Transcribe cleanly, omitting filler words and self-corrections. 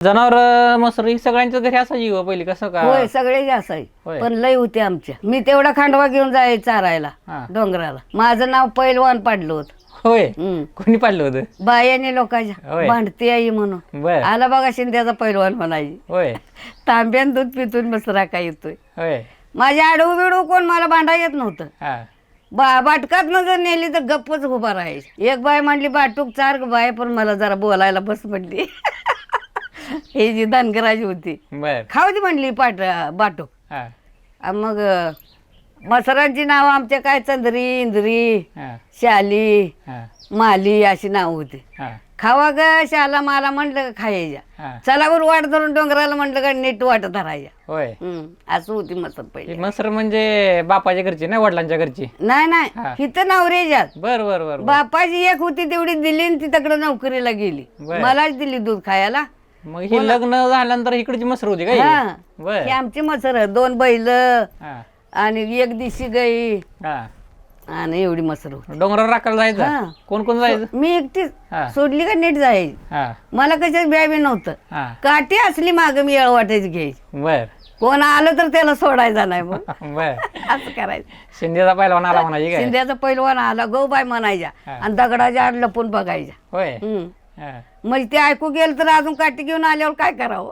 जनावर मसर ही सगळ्यांच्या घरी असायची हो पहिली, कसं का? होय सगळे जास्त आहे, होय. पण लय होते आमच्या. मी तेवढा खांडवा घेऊन जाय चारायला हा. डोंगराला. माझं नाव पैलवान पाडलं होतं. होय. हम्म. कोणी पाडलं होतं? बायाने लोकांच्या होय. भांडती आई म्हणून बर. आला बघा शिंद्याचा पैलवान म्हणायची. होय. तांब्यान दूध पितून मसरा काय येतोय. होय. माझ्या आडू बिडू कोण मला भांडा येत नव्हतं. हा. बाटकात न जर नेली तर गप्पच उभा राहायची. एक बाय म्हणली बाटूक चार बाय, पण मला जरा बोलायला बस म्हणली. ही जी धनगराजी होती, बर. खाऊ दे म्हणली बाटूक. हा. मग मसरांची नाव आमच्या काय चंद्री, इंद्री, हा. शाली, हा. माली अशी नाव होती. हा. खावा ग शाला माला म्हणलं का खायच्या. हा. चलावर वाट धरून डोंगराला म्हणलं का नीट वाट धरायच्या. होय. असं होती मसर पहिले. मसर म्हणजे बापाच्या घरची ना वडिलांच्या घरची? नाही हा. नाही हिथं नवरेच्यात. बर बर बर बर. बापाची एक होती तेवढी दिली आणि ती तिकडे नोकरीला गेली. बर. मलाच दिली दूध खायला. मग ही लग्न झाल्यानंतर इकडची मसर होती काय? हा. बर. ही आमची मसर, 2 बैल हा. आणि 1 दिशी गाई हा. आणि एवढी मसर होती. डोंगरावर राखायला हा. जायचं? कोण कोण जायचं? मी एकटीच हा. सोडली का नीट जायची. हा. मला कशाच बी नव्हतं. हा. काठी असली माग मी वाटायची घ्यायची. बर. कोण आलं तर त्याला सोडायचा नाही मग. बर. असं करायचं. शिंदेचा पहिलवान आला म्हणायची काय? शिंद्याचा पैलवान आला गो बाय म्हणायच्या हा. आणि दगडाच्या आड लपून बघायच्या. होय. हम्म. हा. म्हणजे ते ऐकू गेलं तर अजून काठी घेऊन आल्यावर काय करावं.